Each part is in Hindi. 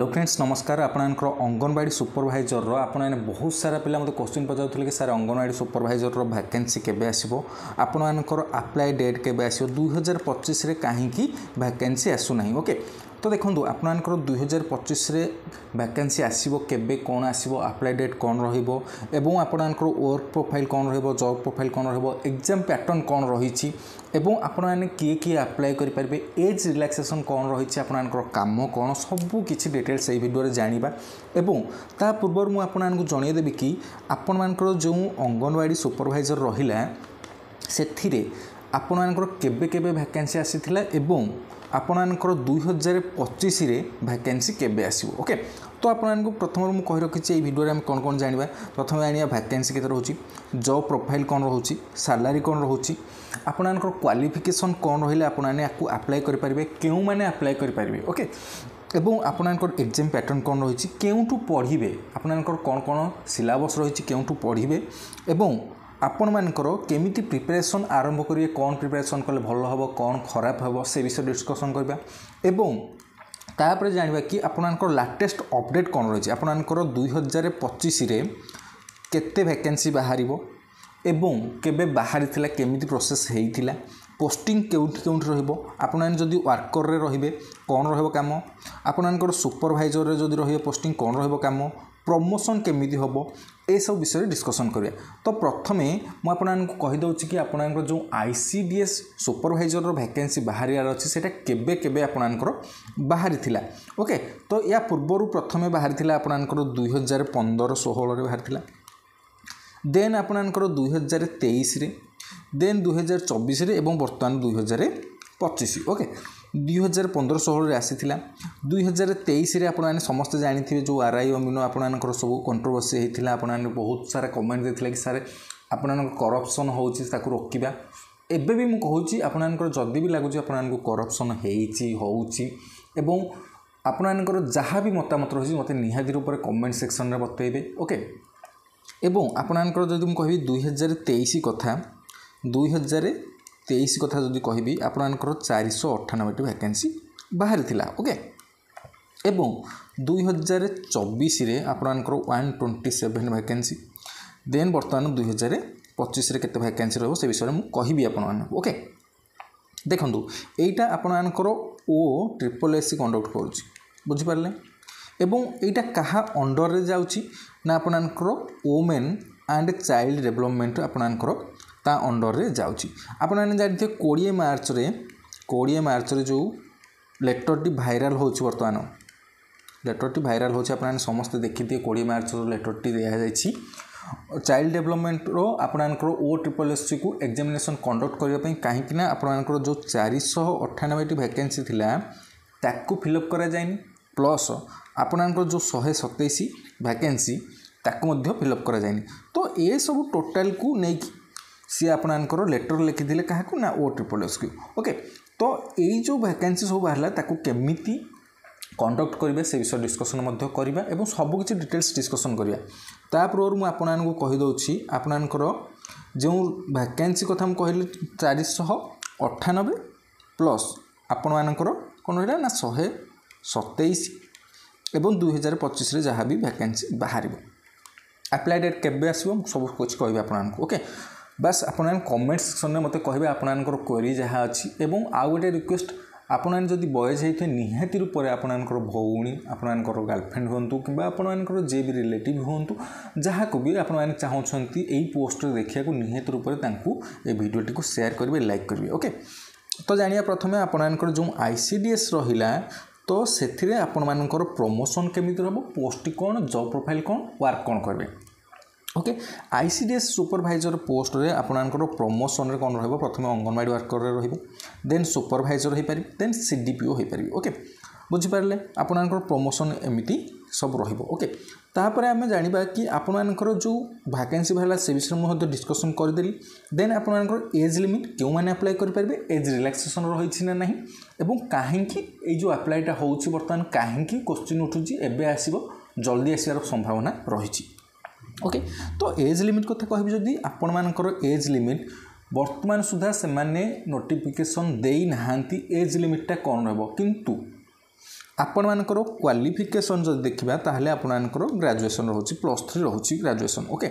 फ्रेंड्स नमस्कार आपनकर अंगनवाड़ी सुपरवाइजर आपने बहुत सारा पिला मत क्वेश्चन पचार कि सर अंगनवाड़ी सुपरवाइजर वैकेंसी केबे आसीबो आपनकर अप्लाई डेट केबे आसीबो 2025 रे काहे वैकेंसी आसुना ओके तो देखो आपनकर 2025 रे वैकेंसी आसीबो केबे कौन आसीबो अप्लाई डेट कौन रहिबो एवं आपनकर वर्क प्रोफाइल कौन रहिबो जॉब प्रोफाइल कौन रहिबो एग्जाम पैटर्न कौन रही एवं आपने किए किए अप्लाई करेंगे एज रिलैक्सेशन कौन रही आपनकर काम कौन सबू किसी डिटेल्स यही वीडियो जानिबा एवं ता पूर्व मु आपको जनईदेवी कि आपनकर जो अंगनवाड़ी सुपरवाइजर रहिला सेथिरे आपनकर केबे केबे वैकेंसी आसीथिला एवं आपनकर 2025 रे वैकेंसी केबे आसीबो ओके तो आपको प्रथम मुझे कही रखी भिडियो में कौन कौन जाना प्रथम जाना वैकेंसी केते रोची जॉब प्रोफाइल कौन रोची सैलरी कौन रोची आपनकर क्वालिफिकेशन कौन रहिले आपने आपको अप्लाई करेंगे क्यों मैंने अप्लाई करेंगे ओके एवं आपनकर एग्जाम पैटर्न कौन रही केउठू पढ़े आपनकर कौन कौन सिलेबस रही केउठू पढ़े एवं आपण मानकर केमिति प्रिपरेशन आरंभ करिए कौन प्रिपरेशन कले भल हम कौन खराब हम से विषय डिस्कसन करबा एवं तापर जानिबा कि आपनकर लेटेस्ट अपडेट कौन रही आपनकर 2025 रे केते वैकेंसी बाहरिबो एवं केबे बाहरी केमिति प्रोसेस हेइथिला पोस्टिंग केउठी केउठी रहिबो आपन जदि वर्कर रे रहिबे कौन रहिबो काम आपनकर सुपरवाइजर रे जदि रहिबे पोस्टिंग कौन रहिबो काम प्रमोशन केमिति होबो ए सब विषय डिस्कसन करिया तो प्रथमे मु आपनको कहि दउछि कि आपनकर जो आईसीडीएस सुपरवाइजर रो वैकेंसी बाहरियार अछि सेटा केबे केबे आपनकर बाहरी थिला ओके तो या पूर्वरु प्रथमे बाहरी थिला आपनकर 2015-16 रे बाहरी थिला देन आपनकर 2023 रे देन 2024 रे एवं वर्तमान 2025 ओके 2015-16 रे आसीथिला 2023 रे आपन समस्त जानिथिबे जो आरआई अमीनो आपनकर सब कंट्रोवर्सी हेतिला आपन बहुत सारा कमेंट देथिला कि सर आपन करप्शन होउची ताकू रोकिबा एबे भी मु कहूची आपनकर जदी भी लागुची आपनको करप्शन हेइची होउची एवं आपनकर जहाँ भी मतामत रही मते निहादी रूप कमेंट सेक्शन रे बतैबे ओके एवं आपनकर जदी मु कहबी 2023 कथा 2023 कथा जदि कहबी आपनकर 498 वैकेंसी बाहरी थिला ओके एवं 2024 रे आपनकर 127 वैकेंसी देन वर्तमान 2025 रे केते वैकेंसी रहबो से विषय में कहबी आपन ओके देखंतु एटा आपनकर ओ ट्रिपल एससी कंडक्ट करूची बुझि पारले एवं एटा कहा अंडर रे जाउची ना आपनकर वुमेन एंड चाइल्ड डेवलपमेंट आपनकर ता अंडर रे जाउची आपन जानते 20 मार्च रे जो लेटर टी वायरल होची वर्तमान लेटर टी वायरल होची आपन समस्त देखिते 20 मार्च रो लेटर टी दिया जायछि चाइल्ड डेवलपमेंट रो आपनकर ओ ट्रिपल एससी को एग्जामिनेशन कंडक्ट करिया पई काहे कि ना आपनकर जो 498 टी वैकेंसी थिला ताकू फिलअप करा जायनि प्लस आपनकर जो 127 वैकेंसी ताकू मध्य फिलअप करा जायनि तो ए सब टोटल को नै सी आपनकर लेटर लिखिले क्या ना ओ ट्रिपल एस को ओके तो यही जो वैकेंसी सब बाहर ताकू केमिति कंडक्ट करेंगे से विषय डिस्कसन करवा एवं सबकि डिटेल्स डिस्कसन करवा तापर मुझे आपको कहीदे आपनकर जो वैकेंसी कथा मुझे कहली 498 प्लस आपण मानकर कौन रहा ना 127 एवं 2025 जहाँ भी वैकेंसी बाहर अप्लाई डेट केबे आसो सब कुछ कह आपको ओके बस आपन कमेंट सेक्शन में मत कहे आपनकर क्वेरी जहाँ अच्छी एवं आउ गोटे रिक्वेस्ट आपन जदि बयस होते निहाती रूप से आपनकर भौणी आपनकर गर्लफ्रेंड हूँ कि आपनकर जे भी रिलेटिव हूँ जहाँ को भी आपने चाहते यही पोस्ट देखा निहाती रूप से ये भिडियोटी को शेयर करेंगे लाइक करेंगे ओके तो जानिया प्रथमे आपनकर जो आईसीडीएस रहिला तो से आपण मानकर प्रमोशन केमिति रहबो पोस्ट कौन जॉब प्रोफाइल कौन वर्क कौन करेंगे ओके आईसीडीएस सुपरवाइजर पोस्ट रे आपनकर प्रमोशन रे कौन रहबो प्रथमे अंगनवाड़ी वर्कर रे रहबो देन सुपरवाइजर हो पारि देन सीडीपीओ हो पारि ओके बुझी पारले आपनकर प्रमोशन एमिति सब रहबो ओके तापर आमे जानिबा कि आपनकर जो वैकेंसी भला से विषय में डिस्कसन कर देली देन आपनकर एज लिमिट क्यों माने अप्लाई कर पारबे एज रिलैक्सेशन रही छी ना नहीं एवं काहेकि ए जो अप्लाईटा होउची वर्तमान काहेकि क्वेश्चन उठुची एबे आसीबो जल्दी आसीबार संभावना रही ओके तो एज लिमिट कथा कहबी जदि आपण मानकर एज लिमिट वर्तमान सुधा से माने नोटिफिकेशन देई नहांती एज लिमिटटा कौन रहबो किंतु आपण मानकर क्वालिफिकेशन जब देखा ताहले आपणकर ग्रेजुएशन रोचे +3 रोचे ग्रेजुएशन ओके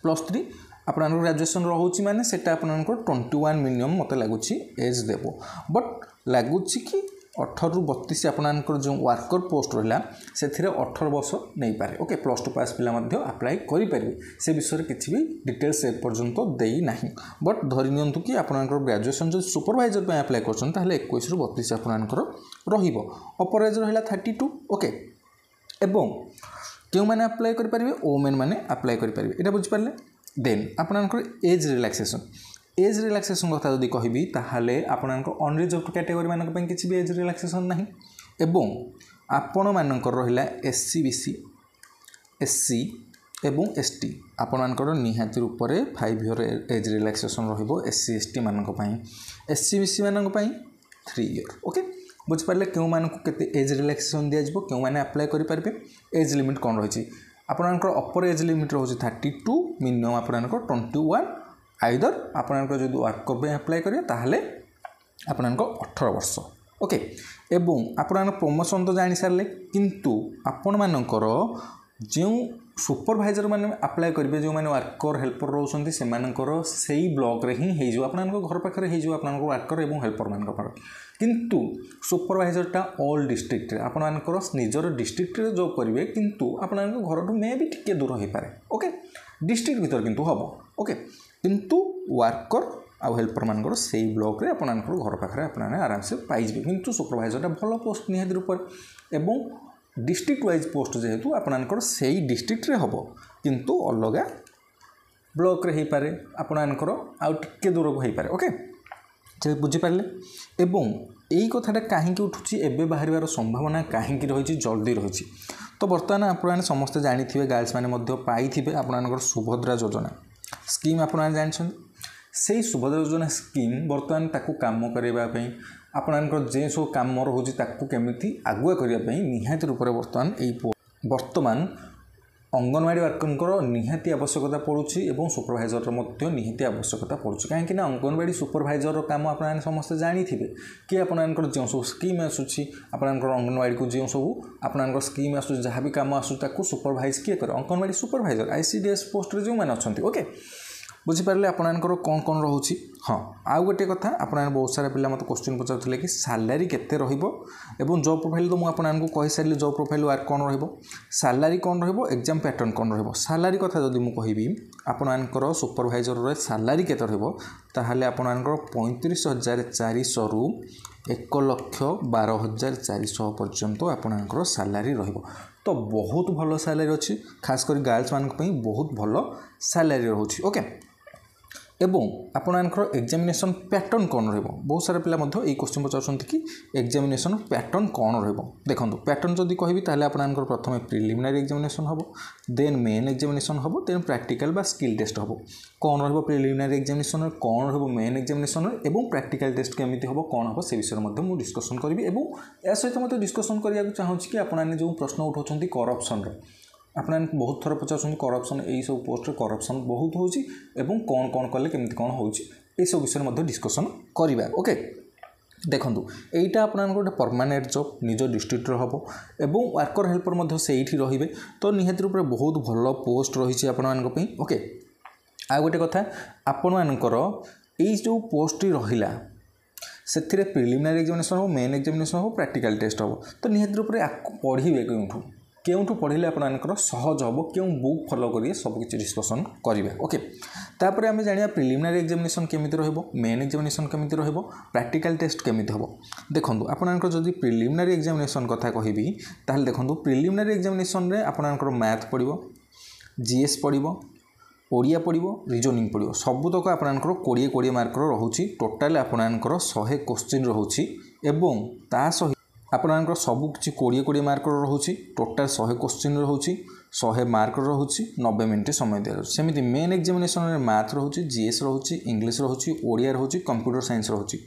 +3 आपणकर ग्रेजुएशन रोचे माने सेटा आपणकर 21 मिनिमम मते लागुची एज देबो बट लागुची कि 18 ରୁ 32 आपणकर जो वर्कर पोस्ट रहा से 18 वर्ष नहीं पारे ओके +2 पास पिला अप्लाई करें से विषय किसी भी डिटेल्स एपर्यंत देना बट धरी नियंतु कि आपणकर ग्रेजुएशन जो सुपरवाइजर पे अप्लाई कर 21 ରୁ 32 आपणकर अपर एज रहा 32 ओके एवं क्यों मैंने अप्लाई करेंगे वोमेन मैंने अप्लाई करेंगे यहाँ बुझिपारे देन आपणकर एज रिलैक्सेशन एज रिलैक्सेशन कथा जदि कहबी ताहले आपणकर अनरिजर्व्ड कैटेगरी मानक पई किछि भी एज रिलैक्सेशन नहीं एवं आपण मानकर रहिला एससी बीसी एससी एवं एसटी आपण मानकर निहाती रूप से 5 ईयर एज रिलैक्सेशन रहिबो एससी एसटी मानक पई एससी बीसी मानक पई 3 ईयर ओके बुझिपारे क्यों मानक केते एज रिलैक्सेशन दिया जिवो क्यों माने अप्लाई करि पारबे एज लिमिट कोन रहिछि आपणकर अपर एज लिमिट रहुछि 32 मिनिमम आपणकर 21 आइदर आपणकर जो वर्कर पे अप्लाई करेंगे ताहले आपणकर 18 वर्ष ओके एवं आपण प्रमोशन तो जानी सारे किंतु आपण मानकर जो सुपरवाइजर माने अप्लाई करेंगे जो माने वर्कर हेल्पर रोचंती से मानकर सेही ब्लॉक रे ही हो आपणकर घर पाखे हो आपणकर वर्कर एवं हेल्पर मानकर किंतु सुपरवाइजरटा ऑल डिस्ट्रिक्ट आपणकर निजर डिस्ट्रिक्ट रे जॉब करेंगे किंतु आपणकर घर मे भी टिके दूर हो पारे ओके डिस्ट्रिक्ट भीतर किंतु हम ओके किंतु वर्कर आउ हेल्पर मानकर से ब्लॉक रे आपणकर घर पाखे आपने आराम से पाइबे किंतु सुपरवाइजरटा भल पोस्ट निहाती रूप एवं डिस्ट्रिक्ट वाइज पोस्ट जेहेतु आपणकर से डिस्ट्रिक्ट रे हम किंतु अलग ब्लॉक रे हो पारे आपणकर आउ टिके दूर को हो पारे ओके से बुझिपारे एवं यही कथाटा कहीं उठुची एवं बाहर संभावना कहीं रही जल्दी रही तो बर्तमान आपने समस्ते जानी गर्ल्स मैंने पाई आपणकर सुभद्रा योजना स्कीम आप जानते से सुभद्रा योजना स्कीम बर्तमान ताकू काम करने आपणकर जे सब कम रोचे केमी आगुआ करने निहाती रूप से बर्तमान अंगनवाड़ी वर्कर निहाती आवश्यकता पड़ुछि एवं सुपरवाइजर निहाती आवश्यकता पड़ुछि कहीं अंगनवाड़ी सुपरवाइजर काम आप समस्त जानी थे कि आपणकर जो सब स्कीम आसूसी आपणकर अंगनवाड़ी को जो सब आपणकर स्कीम आसूसी जहाँ भी कम आसूँ सुपरवाइज किए करे अंगनवाड़ी सुपरवाइजर ICDS पोस्ट जो मैंने अच्छा ओके बुझिपारे आपणकर कौन कौन रोचे हाँ आउ गोटे कथा आप बहुत सारा पिला मत क्वेश्चन पचारे कि सैलरी केते रहिबो एवं जॉब प्रोफाइल तो मुझे आपको कही सारे जॉब प्रोफाइल वर्क कौन रहिबो सैलरी कौन रहिबो एग्जाम पैटर्न कौन रहिबो सैलरी कथा जदि मु कहिबी आपणकर सुपरवाइजर रे सैलरी केते रहिबो ताहले आपणकर 35,400 रु 1,12,400 पर्यंत आपणकर सैलरी रहिबो तो बहुत भल सैलरी अच्छी खास कर गर्ल्स मान बहुत भल सैलरी रोचे ओके एवं आपणकर एग्जामिनेशन पैटर्न कौन रहिबो बहुत सारा पिला ये क्वेश्चन पचारुछंती कि एग्जामिनेशन पैटर्न कौन रहिबो देखंतु पैटर्न जदि कहबी ताहले आपणकर प्रथम प्रिलिमिनारी एग्जामिनेशन हबो देन मेन एग्जामिनेशन हबो देन प्रैक्टिकल बा स्किल टेस्ट हबो कौन रहिबो प्रिलिमिनारी एग्जामिनेशन कौन रहिबो मेन एग्जामिनेशन एवं प्रैक्टिकल टेस्ट केमिति हबो कौन हबो से विषय मध्ये मु डिस्कशन करबी एवं या सहित मते डिस्कशन करिया चाहूछि कि आपन जो प्रश्न उठाउछंती करप्शन रे आपने बहुत थर पचार करप्शन यही सब पोस्ट करप्शन बहुत होची एवं कौन कौन कले केमती कौन होची ए सब विषय में डिस्कशन करवा ओके देखंतु एटा आपन गोटे परमानेंट जॉब निज डिस्ट्रिक्ट हम एवं वर्कर हेल्पर से रे तो निहाती रूप से बहुत भल पोस्ट रही आपण ओके आ गोटे कथा आपण मानकर यही जो पोस्ट रहा से प्रिलिमिनारी एग्जामिनेशन हो मेन एग्जामिनेशन हो प्रैक्टिकल टेस्ट हो तो निहाती रूप से पढ़े क्योंठू पढ़ले आपंकर सहज हम क्यों बुक फॉलो करिए सबकि डिस्कसन करेंगे ओके तापर आम जाना प्रिलिमिनारी एग्जामिनेशन केमिति रहिबो मेन एग्जामिनेशन केमिति रहिबो प्रैक्टिकल टेस्ट केमिति हबो देखंतु आपनकर जदि प्रिलिमिनारी एग्जामिनेशन कथा कहबी ताहले देखंतु प्रिलिमिनारी एग्जामिनेशन रे आपनकर मैथ पड़िबो जीएस पड़िबो ओडिया पड़िबो रीजनिंग पड़िबो सबुतक आपनकर 20 मार्कर रहुची टोटाल आपनकर 100 क्वेश्चन रहुची एवं ता सहित आपनकर सब किछि 20 मार्कर रहुची टोटाल 100 क्वेश्चन रहुची 100 मार्क रहुची 90 मिनिट समय दिया सेमिति मेन एग्जामिनेशन रे मैथ रहुची जीएस रहुची इंग्लिश रहुची ओडिया रहुची कंप्यूटर साइंस रहुची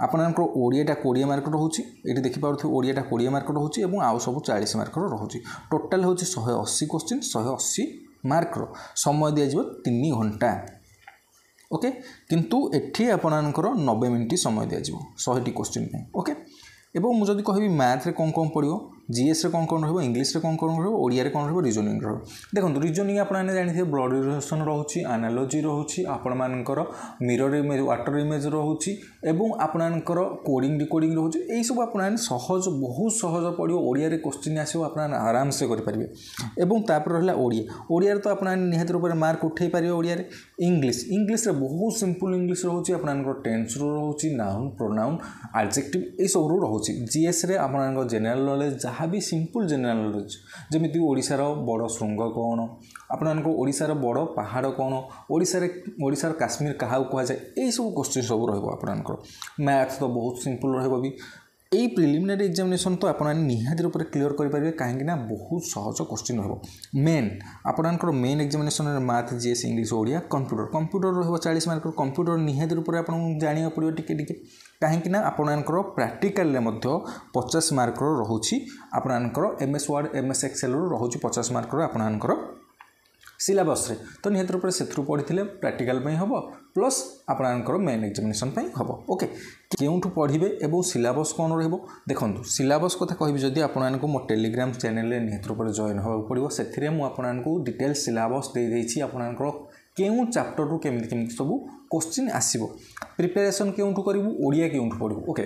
आपनकर ओडियाटा 20 मार्क रहुची एठी देखि पाउथि ओडियाटा 20 मार्क रहुची एवं आउ सब 40 मार्क रहुची टोटाल होची 180 क्वेश्चन 180 मार्क समय दिया जिवो 3 घंटा ओके किंतु एठी आपनकर 90 मिनिट समय दिया जिवो 100 क्वेश्चन पे ओके एवं मुझे कहि मैथ रे कौन कौन पड़ो जीएस रे कौन रही इंग्लीश रे कौन रही ओडिया रे कौन रही रिजनिंग देखो रिजनिंग आपने जानते ब्लड रिलेशन रोचे एनालॉजी रोचे आपर मिरर इमेज वाटर इमेज रोचे एवं आपणकर कोडिंग डिकोडिंग रोचे यही सब आप सहज बहुत सहज पड़ो ओडिया रे क्वेश्चन आसो आप आराम से करेंगे एवं तापर रहा ओडिया तो आप निहत रूप से मार्क उठे पारे ओडिया रे इंग्लीश रे बहुत सिंपल इंग्लीश रोचे आपणकर टेन्स रोचे नाउन प्रोनाउन एडजेक्टिव ये सब रोचे जीएस रे आप जनरल नॉलेज जहाँ भी सिंपल जनरल नॉलेज जमीती ओडिशार बड़ श्रृंग कौन आपको ओडिशार बड़ पहाड़ कौन ओडिशार काश्मीर क्या कहुए यही सब क्वेश्चन सब रहा मैथ तो बहुत सिंपल रही यही प्रिलिमिनारी एग्जामिनेशन तो आप निहाती रूप से क्लीयर करेंगे कहीं बहुत सहज क्वेश्चन मेन आपंकर main examination math GS English Odia computer रहा 40 मार्क कंप्यूटर निहाती रूप से आपको जाना पड़ो टिके कहीं आपंकर प्राक्टिकल 50 मार्क रोचे आपंकर एमएस वर्ड एमएस एक्सेल रोचे 50 मार्क आपंकर सिलेबस रे तो निहत रूप से पढ़ी प्राक्टिकल हम प्लस आपंकर मेन एग्जामिनेशन हम ओके केउठू पढ़े और सिलेबस कौन देखो सिलेबस कथा कहि जदि आपको मो टेलीग्राम चैनल निहत रूप से जॉइन होगा पड़ो से मुझे डिटेल सिलेबस दे देछि आपंकर केउं चैप्टर रु केमि सब क्वेश्चन आसीबो प्रिपरेशन केउठू करू ओडिया केउठू पढ़ू ओके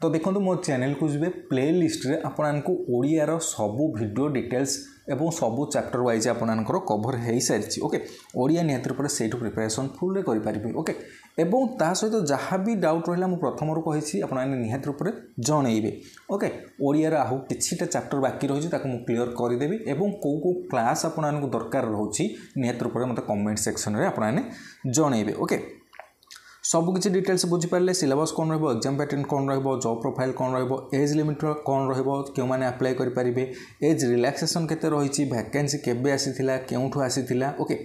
तो देखो मो चैनल को जी प्ले लिस्ट रे आपको ओडियार सबू वीडियो डिटेल्स एवं सबू चैप्टर वाइज आपंकर कभर हो सारी ओके ओडिया निहत रूप से प्रिपरेशन फुल करेंगे ओके एवं ता सहित जहाँ भी डाउट रहा मुझे प्रथम कही आप निहत रूप से जनइबे ओके ओडियार आहू किछिटा चैप्टर बाकी रही मुझे क्लीयर करदेवी एवं कौ क्लास आपको दरकार रोचे निहत रूप से मतलब कमेंट सेक्शन में आपने जनइबे ओके सबकि डिटेल्स बुझीपारे सिलेबस कौन एग्जाम पैटर्न कौन जॉब प्रोफाइल कौन एज लिमिट कौन क्यों अप्लाई करेंगे एज रिलैक्सेशन केते रही वैकेंसी केबे आसीथिला केउठू आसीथिला ओके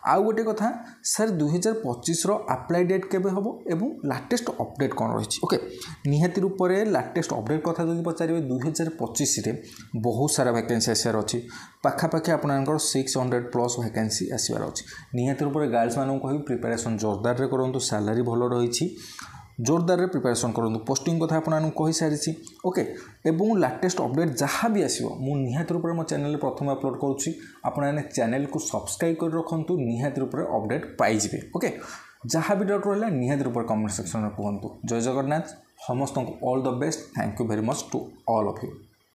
आउ गोटे कथा सर 2025 अप्लाई डेट केबे हम एवं लाटेस्ट अपडेट कौन रही ओके निहाती रूप से लाटेस्ट अपडेट कथा जो पचारे 2025 रे बहुत सारा वैकेंसी आसार अच्छी पाखापाखि आपंकर 600+ वैकेंसी आसबार अच्छी निहाती रूप से गर्ल्स मानू कह प्रिपेरेसन जोरदार रे करूँ सैलरी भल रही जोरदार रे प्रिपेरेसन करूँ पोस्टिंग कथा आपको कही सारी ओके एवं लाटेस्ट अपडेट जहाँ भी आसो मु निहाती रूप से मो चैनल प्रथम अपलोड करुँची आपने चैनल को सब्सक्राइब कर रखु निहाती रूप से अपडेट पाइबे ओके जहाँ भी डाउट रहा निहाती रूप से कमेंट सेक्शन में कहतु जय जगन्नाथ समस्त को all the best thank you very much to all of you.